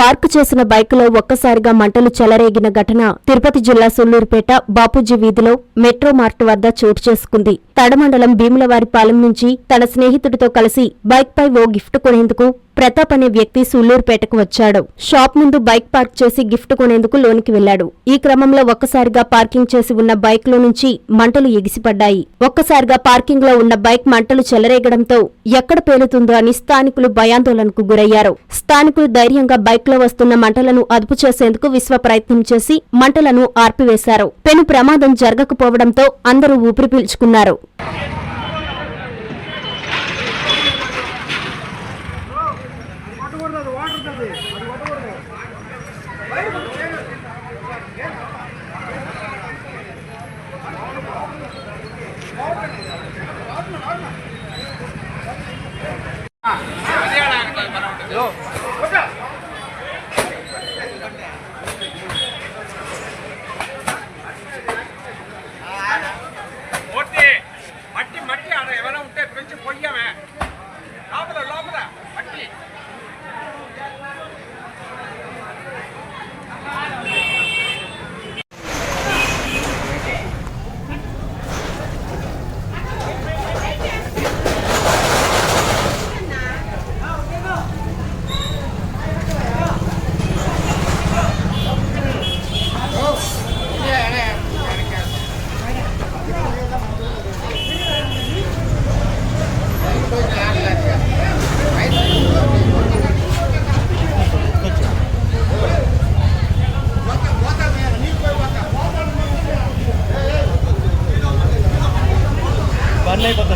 Park చేసిన బైకులో ఒక్కసారిగా మంటలు చెలరేగిన ఘటన తిరుపతి జిల్లా సూళ్లూరుపేట బాపూజీ వీధిలో మెట్రో మార్ట్ వద్ద చోటు చేసుకుంది. తడమండలం భీములవారిపాలెం నుంచి తన స్నేహితుడితో కలిసి బైక్పై ఓ గిఫ్ట్ కొనేందుకు ప్రతాప్ అనే వ్యక్తి సూళ్లూరుపేటకు వచ్చాడు. షాప్ ముందు బైక్ పార్క్ చేసి గిఫ్ట్ కొనేందుకు లోనికి వెళ్లాడు. ఈ క్రమంలో ఒక్కసారిగా పార్కింగ్ చేసి ఉన్న బైక్ లో నుంచి మంటలు ఎగిసిపడ్డాయి. ఒక్కసారిగా పార్కింగ్ లో ఉన్న బైక్ మంటలు చెలరేగడంతో ఎక్కడ పేలుతుందో అని స్థానికులు భయాందోళనకు గురయ్యారు. స్థానికులు ధైర్యంగా బైక్ లో వస్తున్న మంటలను అదుపు చేసేందుకు విశ్వ ప్రయత్నం చేసి మంటలను ఆర్పివేశారు. పెను ప్రమాదం జరగకపోవడంతో అందరూ ఊపిరి పీల్చుకున్నారు.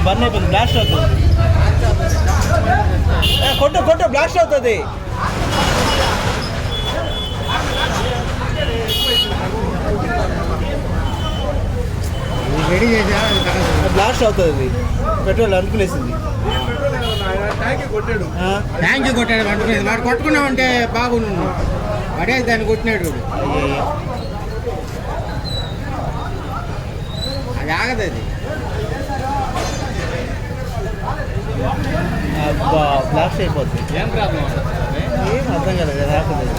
బర్న్ అయిపోతుంది, బ్లాస్ట్ అవుతుంది. కొట్టు బ్లాస్ట్ అవుతుంది. బ్లాస్ట్ అవుతుంది. పెట్రోల్ అనుకునేసింది. ట్యాంక్ కొట్టాడు. వాడు కొట్టుకున్నామంటే బాగున్నాడు. వాడే దాన్ని కొట్టినాడు. అది ఆగదు. అది బ్లాస్ట్ అయిపోతుంది. ఏం ప్రాబ్లం ఏం అర్థం కాలేదు.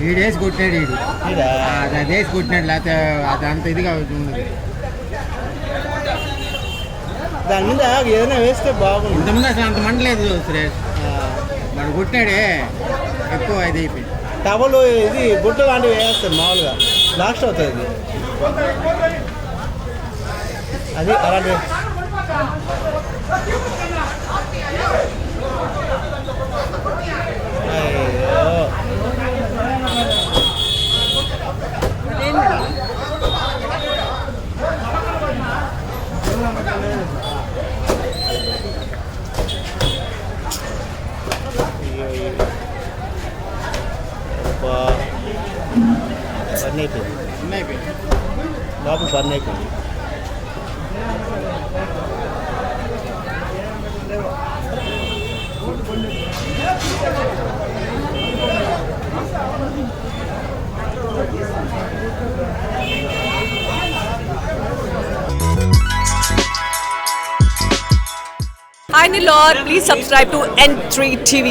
ఈడేసి కొట్టాడు. అదేసి కొట్టినాడు. లేకపోతే అది అంత ఇదిగా ఉన్నది. దాని మీద ఏదైనా వేస్తే బాగుంది. ఇంతకుముందు అసలు అంత మంటలేదు సురేష్. వాడు కొట్టినాడే ఎక్కువ ఇది అయిపోయింది. టవలు ఇది గుడ్డ లాంటివి వేస్తాడు మామూలుగా, బ్లాస్ట్ అవుతుంది. అది అలాంటి బర్న్ అయిపోయింది. లోపల బర్న్ అయిపోయింది. Hi Nilor, please subscribe to N3 TV.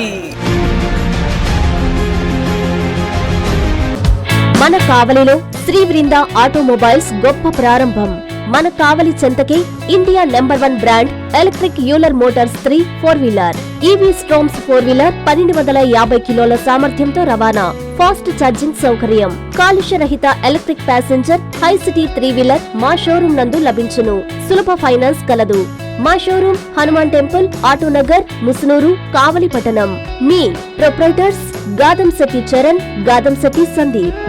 మన కావలిలో శ్రీ బృందా ఆటోమొబైల్స్ గొప్ప ప్రారంభం. మన కావలి చెంతకే India number 1 brand electric Euler motors 3 four wheeler, EV Stroms four wheeler 1250 కిలోల సామర్థ్యంతో రవాణా, ఫాస్ట్ ఛార్జింగ్ సౌకర్యం, కాలుష్య రహిత electric passenger high city three wheeler మా షోరూం నందు లభించును. సులభ ఫైనాన్స్ కలదు. మా షోరూం హనుమాన్ టెంపుల్, ఆటోనగర్, ముసునూరు, కావలి పట్టణం. మీ ప్రొప్రైటర్స్ గాదంశెట్టి చరణ్, గాదంశెట్టి సందీప్.